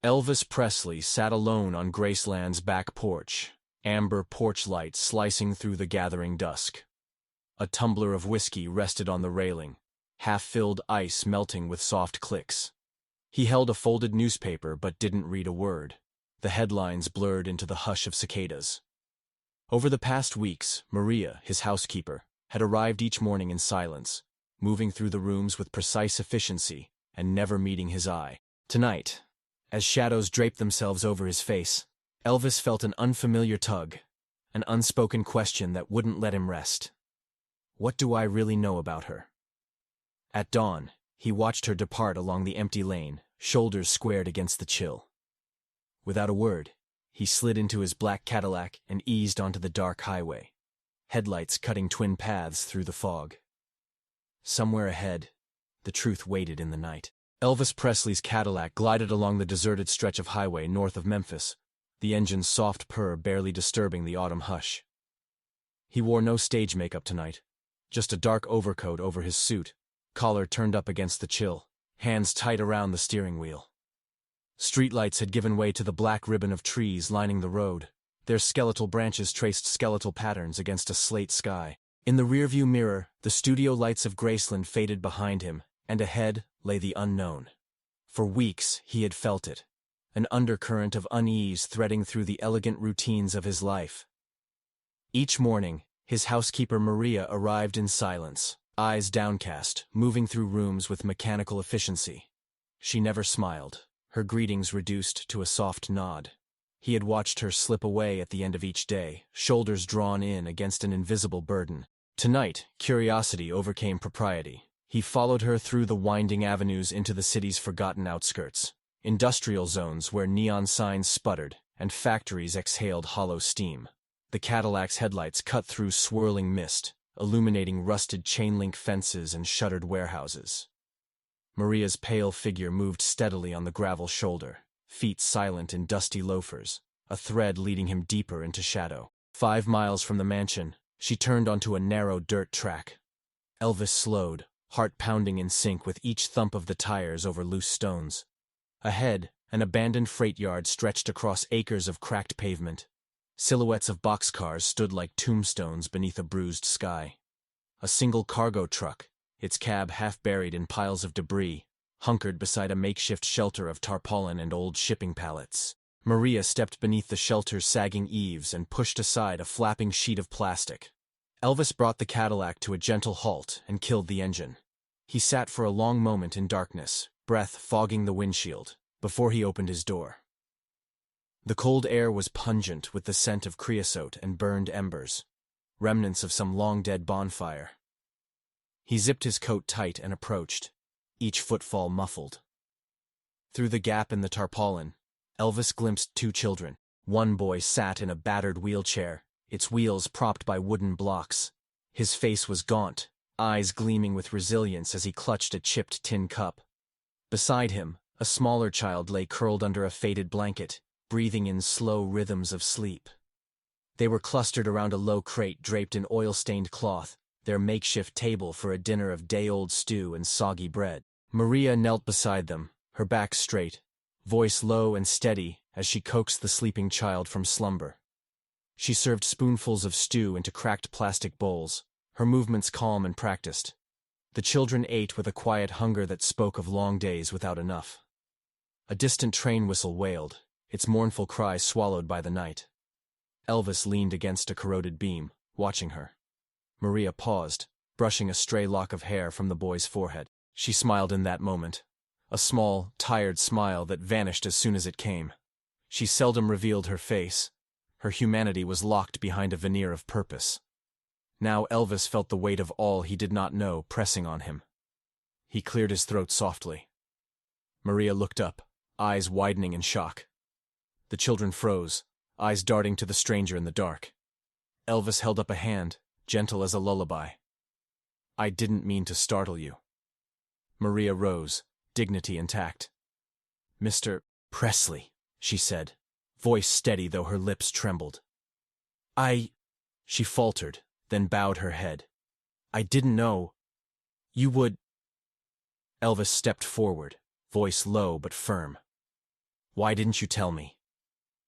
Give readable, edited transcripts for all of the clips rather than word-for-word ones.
Elvis Presley sat alone on Graceland's back porch, amber porch light slicing through the gathering dusk. A tumbler of whiskey rested on the railing, half-filled ice melting with soft clicks. He held a folded newspaper but didn't read a word. The headlines blurred into the hush of cicadas. Over the past weeks, Maria, his housekeeper, had arrived each morning in silence, moving through the rooms with precise efficiency and never meeting his eye. Tonight, as shadows draped themselves over his face, Elvis felt an unfamiliar tug, an unspoken question that wouldn't let him rest. What do I really know about her? At dawn, he watched her depart along the empty lane, shoulders squared against the chill. Without a word, he slid into his black Cadillac and eased onto the dark highway, headlights cutting twin paths through the fog. Somewhere ahead, the truth waited in the night. Elvis Presley's Cadillac glided along the deserted stretch of highway north of Memphis, the engine's soft purr barely disturbing the autumn hush. He wore no stage makeup tonight, just a dark overcoat over his suit, collar turned up against the chill, hands tight around the steering wheel. Streetlights had given way to the black ribbon of trees lining the road. Their skeletal branches traced skeletal patterns against a slate sky. In the rearview mirror, the studio lights of Graceland faded behind him, and ahead lay the unknown. For weeks he had felt it, an undercurrent of unease threading through the elegant routines of his life. Each morning, his housekeeper Maria arrived in silence, eyes downcast, moving through rooms with mechanical efficiency. She never smiled, her greetings reduced to a soft nod. He had watched her slip away at the end of each day, shoulders drawn in against an invisible burden. Tonight, curiosity overcame propriety. He followed her through the winding avenues into the city's forgotten outskirts, industrial zones where neon signs sputtered and factories exhaled hollow steam. The Cadillac's headlights cut through swirling mist, illuminating rusted chain-link fences and shuttered warehouses. Maria's pale figure moved steadily on the gravel shoulder, feet silent in dusty loafers, a thread leading him deeper into shadow. 5 miles from the mansion, she turned onto a narrow dirt track. Elvis slowed, heart pounding in sync with each thump of the tires over loose stones. Ahead, an abandoned freight yard stretched across acres of cracked pavement. Silhouettes of boxcars stood like tombstones beneath a bruised sky. A single cargo truck, its cab half buried in piles of debris, hunkered beside a makeshift shelter of tarpaulin and old shipping pallets. Maria stepped beneath the shelter's sagging eaves and pushed aside a flapping sheet of plastic. Elvis brought the Cadillac to a gentle halt and killed the engine. He sat for a long moment in darkness, breath fogging the windshield, before he opened his door. The cold air was pungent with the scent of creosote and burned embers, remnants of some long-dead bonfire. He zipped his coat tight and approached, each footfall muffled. Through the gap in the tarpaulin, Elvis glimpsed 2 children. One boy sat in a battered wheelchair, its wheels propped by wooden blocks. His face was gaunt, eyes gleaming with resilience as he clutched a chipped tin cup. Beside him, a smaller child lay curled under a faded blanket, breathing in slow rhythms of sleep. They were clustered around a low crate draped in oil-stained cloth, their makeshift table for a dinner of day-old stew and soggy bread. Maria knelt beside them, her back straight, voice low and steady as she coaxed the sleeping child from slumber. She served spoonfuls of stew into cracked plastic bowls, her movements calm and practiced. The children ate with a quiet hunger that spoke of long days without enough. A distant train whistle wailed, its mournful cry swallowed by the night. Elvis leaned against a corroded beam, watching her. Maria paused, brushing a stray lock of hair from the boy's forehead. She smiled in that moment, a small, tired smile that vanished as soon as it came. She seldom revealed her face. Her humanity was locked behind a veneer of purpose. Now Elvis felt the weight of all he did not know pressing on him. He cleared his throat softly. Maria looked up, eyes widening in shock. The children froze, eyes darting to the stranger in the dark. Elvis held up a hand, gentle as a lullaby. "I didn't mean to startle you." Maria rose, dignity intact. "Mr. Presley," she said, voice steady though her lips trembled. She faltered, then bowed her head. "I didn't know you would." Elvis stepped forward, voice low but firm. Why didn't you tell me?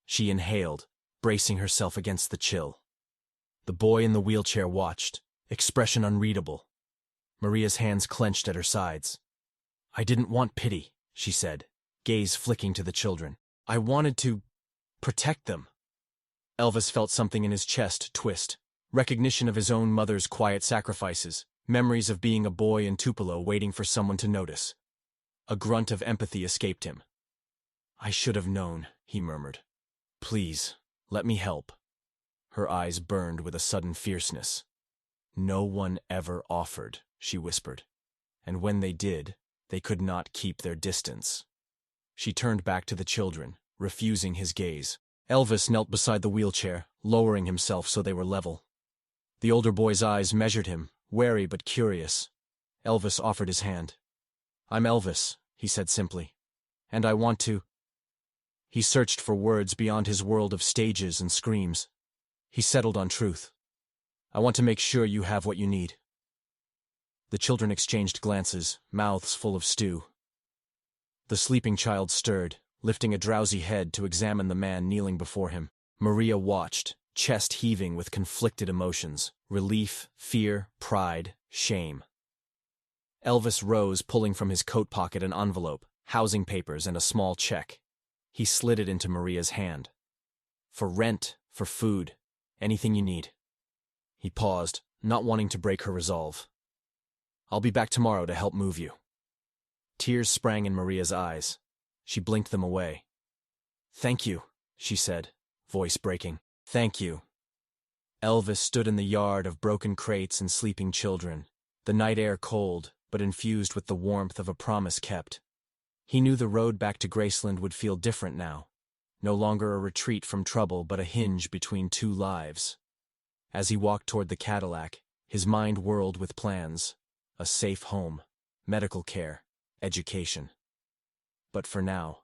She inhaled, bracing herself against the chill. The boy in the wheelchair watched, expression unreadable. Maria's hands clenched at her sides. I didn't want pity, she said, gaze flicking to the children. I wanted to protect them. Elvis felt something in his chest twist, recognition of his own mother's quiet sacrifices, memories of being a boy in Tupelo waiting for someone to notice. A grunt of empathy escaped him. I should have known, he murmured. Please, let me help. Her eyes burned with a sudden fierceness. No one ever offered, she whispered. And when they did, they could not keep their distance. She turned back to the children, refusing his gaze. Elvis knelt beside the wheelchair, lowering himself so they were level. The older boy's eyes measured him, wary but curious. Elvis offered his hand. I'm Elvis, he said simply. And I want to... He searched for words beyond his world of stages and screams. He settled on truth. I want to make sure you have what you need. The children exchanged glances, mouths full of stew. The sleeping child stirred, lifting a drowsy head to examine the man kneeling before him. Maria watched, chest heaving with conflicted emotions, relief, fear, pride, shame. Elvis rose, pulling from his coat pocket an envelope, housing papers, and a small check. He slid it into Maria's hand. For rent, for food, anything you need. He paused, not wanting to break her resolve. I'll be back tomorrow to help move you. Tears sprang in Maria's eyes. She blinked them away. Thank you, she said, voice breaking. Thank you. Elvis stood in the yard of broken crates and sleeping children, the night air cold, but infused with the warmth of a promise kept. He knew the road back to Graceland would feel different now, no longer a retreat from trouble but a hinge between two lives. As he walked toward the Cadillac, his mind whirled with plans, a safe home, medical care, education. But for now,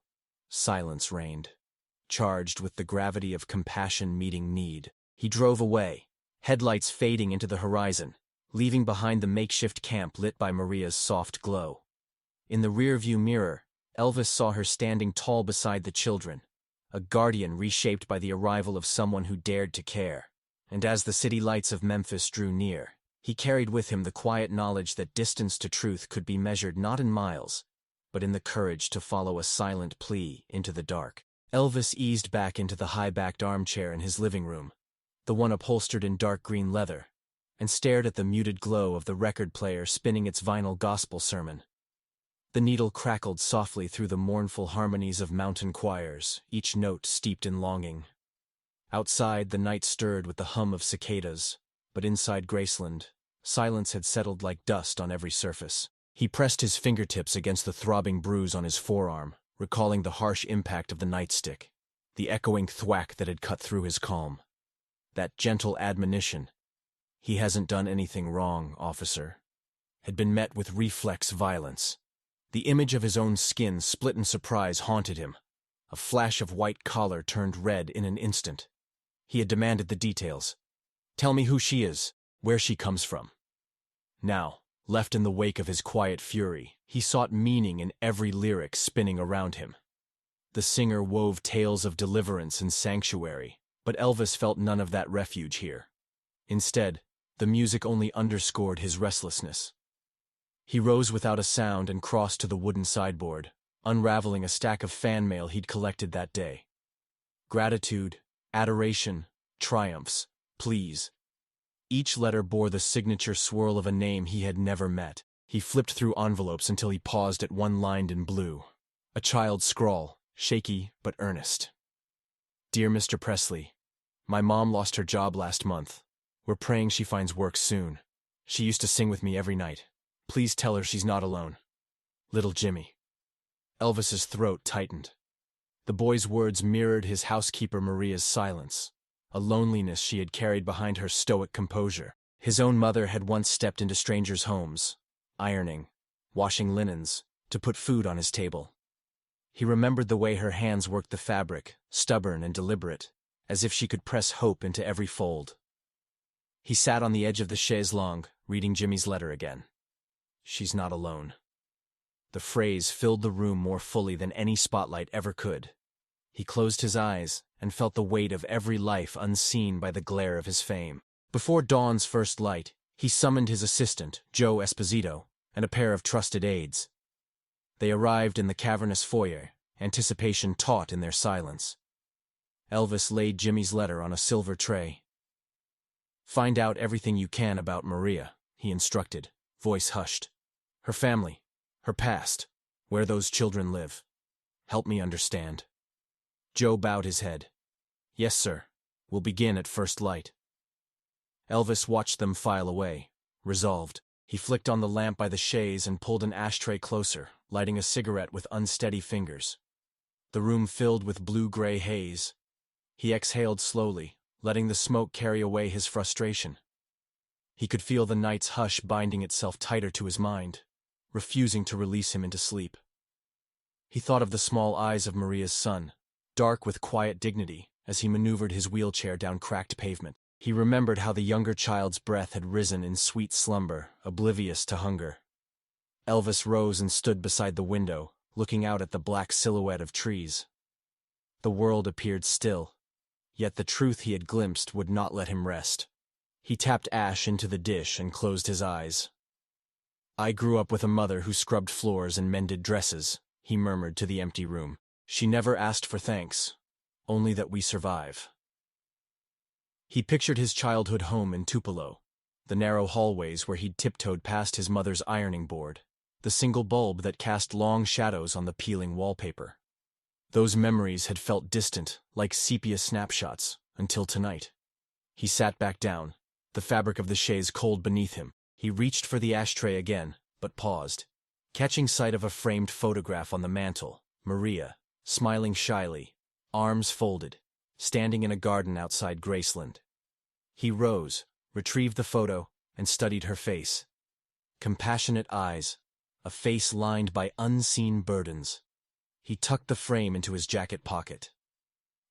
silence reigned, charged with the gravity of compassion meeting need. He drove away, headlights fading into the horizon, leaving behind the makeshift camp lit by Maria's soft glow. In the rearview mirror, Elvis saw her standing tall beside the children, a guardian reshaped by the arrival of someone who dared to care. And as the city lights of Memphis drew near, he carried with him the quiet knowledge that distance to truth could be measured not in miles, but in the courage to follow a silent plea into the dark. Elvis eased back into the high-backed armchair in his living room, the one upholstered in dark green leather, and stared at the muted glow of the record player spinning its vinyl gospel sermon. The needle crackled softly through the mournful harmonies of mountain choirs, each note steeped in longing. Outside, the night stirred with the hum of cicadas, but inside Graceland, silence had settled like dust on every surface. He pressed his fingertips against the throbbing bruise on his forearm, recalling the harsh impact of the nightstick, the echoing thwack that had cut through his calm. That gentle admonition, "He hasn't done anything wrong, officer," had been met with reflex violence. The image of his own skin split in surprise haunted him. A flash of white collar turned red in an instant. He had demanded the details. Tell me who she is, where she comes from. Now, left in the wake of his quiet fury, he sought meaning in every lyric spinning around him. The singer wove tales of deliverance and sanctuary, but Elvis felt none of that refuge here. Instead, the music only underscored his restlessness. He rose without a sound and crossed to the wooden sideboard, unraveling a stack of fan mail he'd collected that day. Gratitude, adoration, triumphs, pleas. Each letter bore the signature swirl of a name he had never met. He flipped through envelopes until he paused at one lined in blue. A child's scrawl, shaky but earnest. Dear Mr. Presley, my mom lost her job last month. We're praying she finds work soon. She used to sing with me every night. Please tell her she's not alone. Little Jimmy. Elvis's throat tightened. The boy's words mirrored his housekeeper Maria's silence, a loneliness she had carried behind her stoic composure. His own mother had once stepped into strangers' homes, ironing, washing linens, to put food on his table. He remembered the way her hands worked the fabric, stubborn and deliberate, as if she could press hope into every fold. He sat on the edge of the chaise longue, reading Jimmy's letter again. She's not alone. The phrase filled the room more fully than any spotlight ever could, He closed his eyes and felt the weight of every life unseen by the glare of his fame. Before dawn's first light, he summoned his assistant, Joe Esposito, and a pair of trusted aides. They arrived in the cavernous foyer, anticipation taut in their silence. Elvis laid Jimmy's letter on a silver tray. "Find out everything you can about Maria," he instructed, voice hushed. "Her family, her past, where those children live. Help me understand." Joe bowed his head. "Yes, sir. We'll begin at first light." Elvis watched them file away, resolved. He flicked on the lamp by the chaise and pulled an ashtray closer, lighting a cigarette with unsteady fingers. The room filled with blue-gray haze. He exhaled slowly, letting the smoke carry away his frustration. He could feel the night's hush binding itself tighter to his mind, refusing to release him into sleep. He thought of the small eyes of Maria's son, dark with quiet dignity, as he maneuvered his wheelchair down cracked pavement. He remembered how the younger child's breath had risen in sweet slumber, oblivious to hunger. Elvis rose and stood beside the window, looking out at the black silhouette of trees. The world appeared still, yet the truth he had glimpsed would not let him rest. He tapped ash into the dish and closed his eyes. "I grew up with a mother who scrubbed floors and mended dresses," he murmured to the empty room. "She never asked for thanks, only that we survive." He pictured his childhood home in Tupelo, the narrow hallways where he'd tiptoed past his mother's ironing board, the single bulb that cast long shadows on the peeling wallpaper. Those memories had felt distant, like sepia snapshots, until tonight. He sat back down, the fabric of the chaise cold beneath him. He reached for the ashtray again, but paused, catching sight of a framed photograph on the mantel, Maria, smiling shyly, arms folded, standing in a garden outside Graceland. He rose, retrieved the photo, and studied her face. Compassionate eyes, a face lined by unseen burdens. He tucked the frame into his jacket pocket.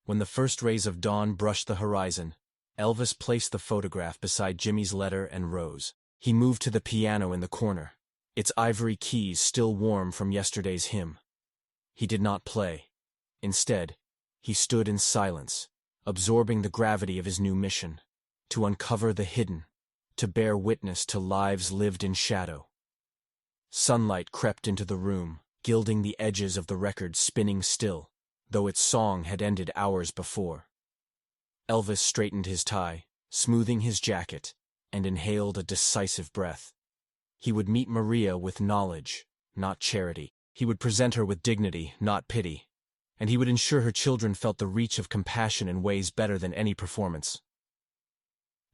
When the first rays of dawn brushed the horizon, Elvis placed the photograph beside Jimmy's letter and rose. He moved to the piano in the corner, its ivory keys still warm from yesterday's hymn. He did not play. Instead, he stood in silence, absorbing the gravity of his new mission, to uncover the hidden, to bear witness to lives lived in shadow. Sunlight crept into the room, gilding the edges of the record spinning still, though its song had ended hours before. Elvis straightened his tie, smoothing his jacket, and inhaled a decisive breath. He would meet Maria with knowledge, not charity. He would present her with dignity, not pity. And he would ensure her children felt the reach of compassion in ways better than any performance.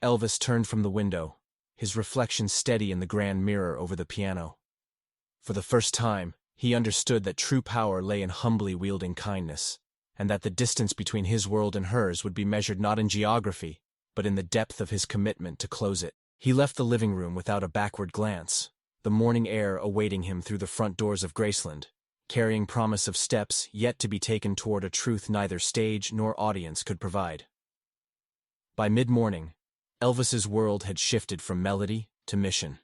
Elvis turned from the window, his reflection steady in the grand mirror over the piano. For the first time, he understood that true power lay in humbly wielding kindness, and that the distance between his world and hers would be measured not in geography, but in the depth of his commitment to close it. He left the living room without a backward glance, the morning air awaiting him through the front doors of Graceland, carrying promise of steps yet to be taken toward a truth neither stage nor audience could provide. By mid-morning, Elvis's world had shifted from melody to mission.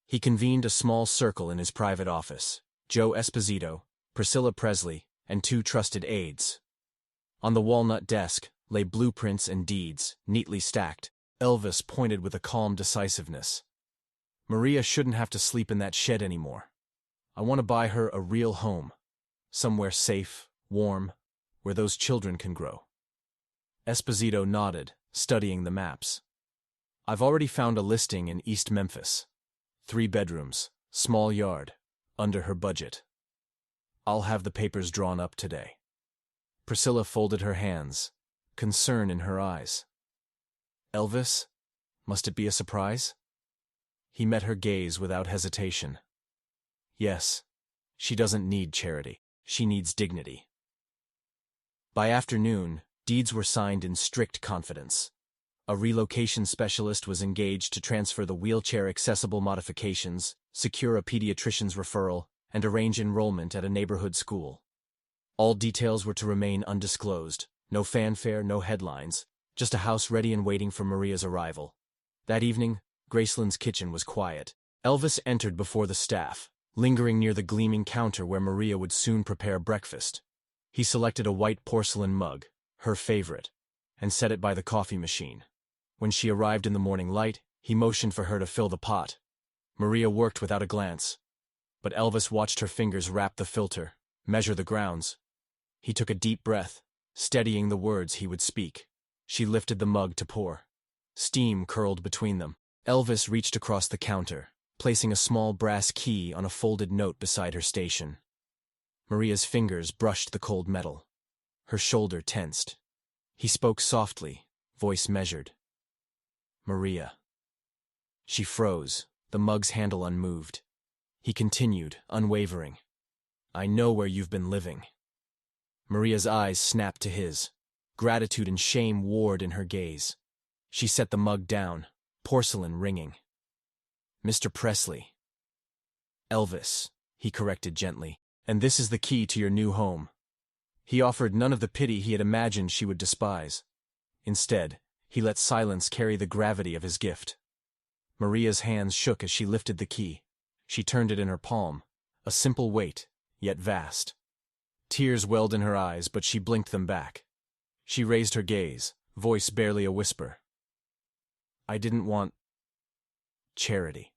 He convened a small circle in his private office, Joe Esposito, Priscilla Presley, and 2 trusted aides. On the walnut desk lay blueprints and deeds, neatly stacked. Elvis pointed with a calm decisiveness. "Maria shouldn't have to sleep in that shed anymore. I want to buy her a real home, somewhere safe, warm, where those children can grow." Esposito nodded, studying the maps. "I've already found a listing in East Memphis. 3 bedrooms, small yard, under her budget. I'll have the papers drawn up today." Priscilla folded her hands, concern in her eyes. "Elvis, must it be a surprise?" He met her gaze without hesitation. "Yes, she doesn't need charity. She needs dignity." By afternoon, deeds were signed in strict confidence. A relocation specialist was engaged to transfer the wheelchair-accessible modifications, secure a pediatrician's referral, and arrange enrollment at a neighborhood school. All details were to remain undisclosed, no fanfare, no headlines, just a house ready and waiting for Maria's arrival. That evening, Graceland's kitchen was quiet. Elvis entered before the staff, lingering near the gleaming counter where Maria would soon prepare breakfast. He selected a white porcelain mug, her favorite, and set it by the coffee machine. When she arrived in the morning light, he motioned for her to fill the pot. Maria worked without a glance, but Elvis watched her fingers wrap the filter, measure the grounds. He took a deep breath, steadying the words he would speak. She lifted the mug to pour. Steam curled between them. Elvis reached across the counter, placing a small brass key on a folded note beside her station. Maria's fingers brushed the cold metal. Her shoulder tensed. He spoke softly, voice measured. "Maria." She froze, the mug's handle unmoved. He continued, unwavering. "I know where you've been living." Maria's eyes snapped to his. Gratitude and shame warred in her gaze. She set the mug down, porcelain ringing. "Mr. Presley." "Elvis," he corrected gently, "and this is the key to your new home." He offered none of the pity he had imagined she would despise. Instead, he let silence carry the gravity of his gift. Maria's hands shook as she lifted the key. She turned it in her palm, a simple weight, yet vast. Tears welled in her eyes, but she blinked them back. She raised her gaze, voice barely a whisper. "I didn't want charity."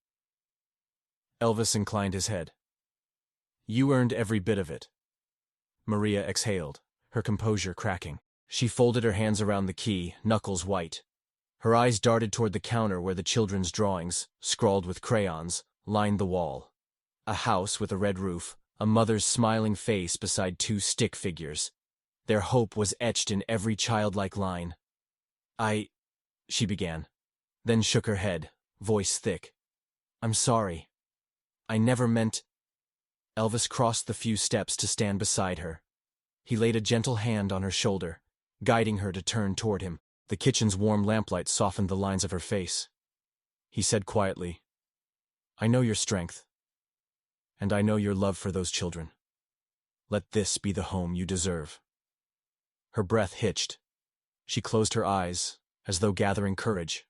Elvis inclined his head. "You earned every bit of it." Maria exhaled, her composure cracking. She folded her hands around the key, knuckles white. Her eyes darted toward the counter where the children's drawings, scrawled with crayons, lined the wall. A house with a red roof, a mother's smiling face beside two stick figures. Their hope was etched in every childlike line. She began, then shook her head, voice thick. "I'm sorry. I never meant—" Elvis crossed the few steps to stand beside her. He laid a gentle hand on her shoulder, guiding her to turn toward him. The kitchen's warm lamplight softened the lines of her face. He said quietly, "I know your strength, and I know your love for those children. Let this be the home you deserve." Her breath hitched. She closed her eyes, as though gathering courage.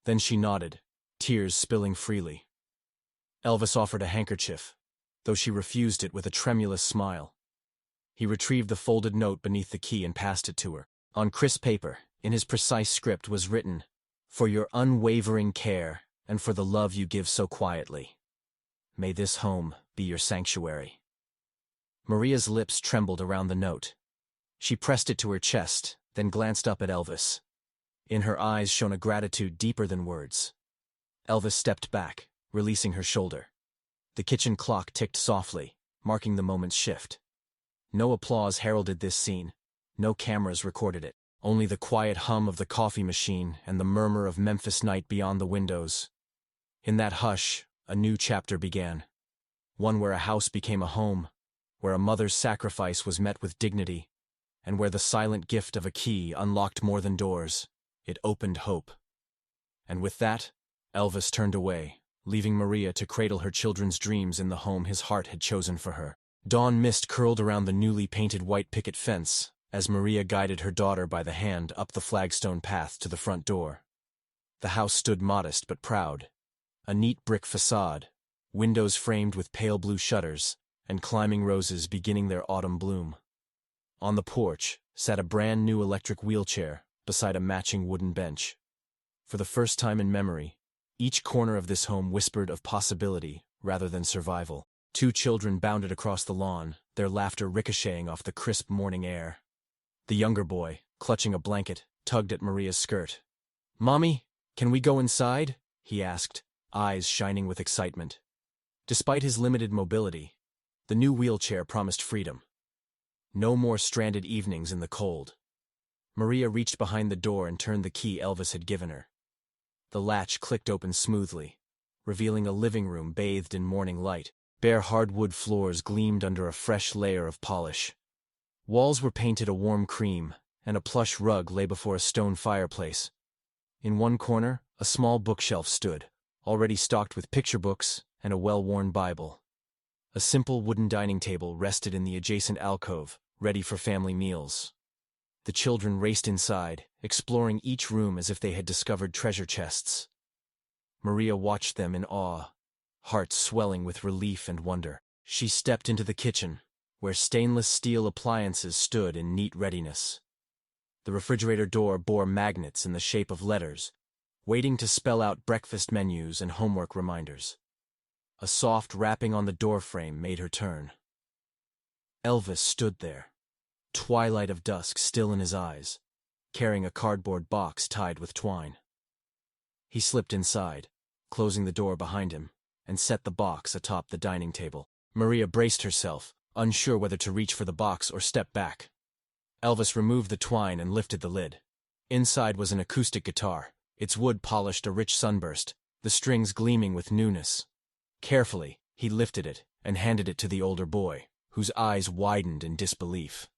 Then she nodded, tears spilling freely. Elvis offered a handkerchief, though she refused it with a tremulous smile. He retrieved the folded note beneath the key and passed it to her. On crisp paper, in his precise script, was written, "For your unwavering care and for the love you give so quietly. May this home be your sanctuary." Maria's lips trembled around the note. She pressed it to her chest, then glanced up at Elvis. In her eyes shone a gratitude deeper than words. Elvis stepped back, releasing her shoulder. The kitchen clock ticked softly, marking the moment's shift. No applause heralded this scene. No cameras recorded it. Only the quiet hum of the coffee machine and the murmur of Memphis night beyond the windows. In that hush, a new chapter began. One where a house became a home, where a mother's sacrifice was met with dignity, and where the silent gift of a key unlocked more than doors. It opened hope. And with that, Elvis turned away, leaving Maria to cradle her children's dreams in the home his heart had chosen for her. Dawn mist curled around the newly painted white picket fence as Maria guided her daughter by the hand up the flagstone path to the front door. The house stood modest but proud. A neat brick facade, windows framed with pale blue shutters, and climbing roses beginning their autumn bloom. On the porch sat a brand new electric wheelchair beside a matching wooden bench. For the first time in memory, each corner of this home whispered of possibility rather than survival. Two children bounded across the lawn, their laughter ricocheting off the crisp morning air. The younger boy, clutching a blanket, tugged at Maria's skirt. "Mommy, can we go inside?" he asked, eyes shining with excitement. Despite his limited mobility, the new wheelchair promised freedom. No more stranded evenings in the cold. Maria reached behind the door and turned the key Elvis had given her. The latch clicked open smoothly, revealing a living room bathed in morning light. Bare hardwood floors gleamed under a fresh layer of polish. Walls were painted a warm cream, and a plush rug lay before a stone fireplace. In one corner, a small bookshelf stood, already stocked with picture books and a well-worn Bible. A simple wooden dining table rested in the adjacent alcove, ready for family meals. The children raced inside, exploring each room as if they had discovered treasure chests. Maria watched them in awe, heart swelling with relief and wonder. She stepped into the kitchen, where stainless steel appliances stood in neat readiness. The refrigerator door bore magnets in the shape of letters, waiting to spell out breakfast menus and homework reminders. A soft rapping on the doorframe made her turn. Elvis stood there, twilight of dusk still in his eyes, carrying a cardboard box tied with twine. He slipped inside, closing the door behind him, and set the box atop the dining table. Maria braced herself, unsure whether to reach for the box or step back. Elvis removed the twine and lifted the lid. Inside was an acoustic guitar, its wood polished a rich sunburst, the strings gleaming with newness. Carefully, he lifted it and handed it to the older boy, whose eyes widened in disbelief.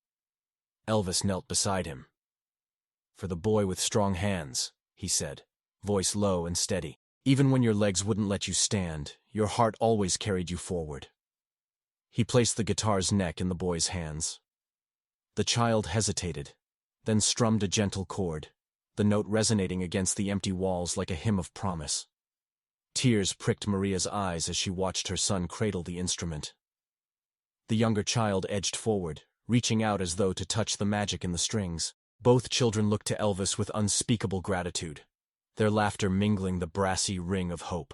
Elvis knelt beside him. "For the boy with strong hands," he said, voice low and steady. "Even when your legs wouldn't let you stand, your heart always carried you forward." He placed the guitar's neck in the boy's hands. The child hesitated, then strummed a gentle chord, the note resonating against the empty walls like a hymn of promise. Tears pricked Maria's eyes as she watched her son cradle the instrument. The younger child edged forward, reaching out as though to touch the magic in the strings. Both children looked to Elvis with unspeakable gratitude, their laughter mingling the brassy ring of hope.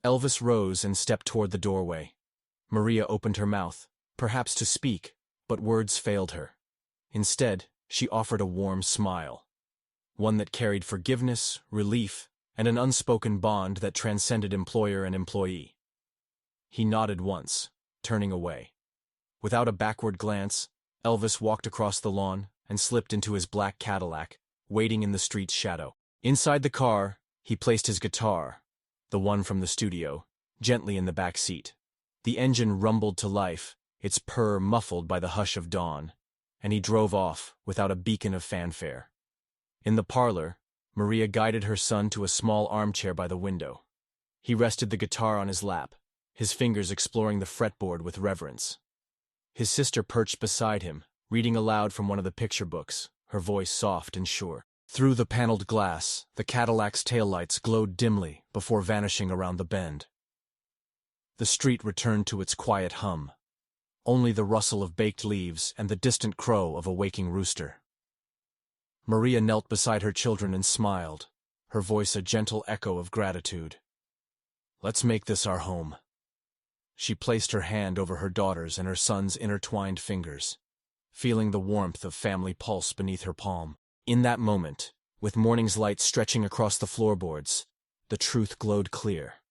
Elvis rose and stepped toward the doorway. Maria opened her mouth, perhaps to speak, but words failed her. Instead, she offered a warm smile, one that carried forgiveness, relief, and an unspoken bond that transcended employer and employee. He nodded once, turning away. Without a backward glance, Elvis walked across the lawn and slipped into his black Cadillac, waiting in the street's shadow. Inside the car, he placed his guitar, the one from the studio, gently in the back seat. The engine rumbled to life, its purr muffled by the hush of dawn, and he drove off without a beacon of fanfare. In the parlor, Maria guided her son to a small armchair by the window. He rested the guitar on his lap, his fingers exploring the fretboard with reverence. His sister perched beside him, reading aloud from one of the picture books, her voice soft and sure. Through the paneled glass, the Cadillac's taillights glowed dimly before vanishing around the bend. The street returned to its quiet hum, only the rustle of baked leaves and the distant crow of a waking rooster. Maria knelt beside her children and smiled, her voice a gentle echo of gratitude. "Let's make this our home." She placed her hand over her daughter's and her son's intertwined fingers, feeling the warmth of family pulse beneath her palm. In that moment, with morning's light stretching across the floorboards, the truth glowed clear.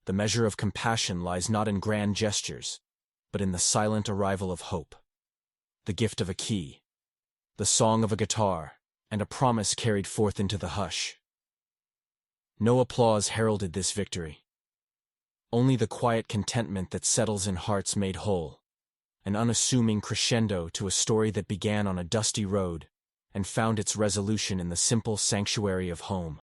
The measure of compassion lies not in grand gestures, but in the silent arrival of hope. The gift of a key, the song of a guitar, and a promise carried forth into the hush. No applause heralded this victory. Only the quiet contentment that settles in hearts made whole, an unassuming crescendo to a story that began on a dusty road and found its resolution in the simple sanctuary of home.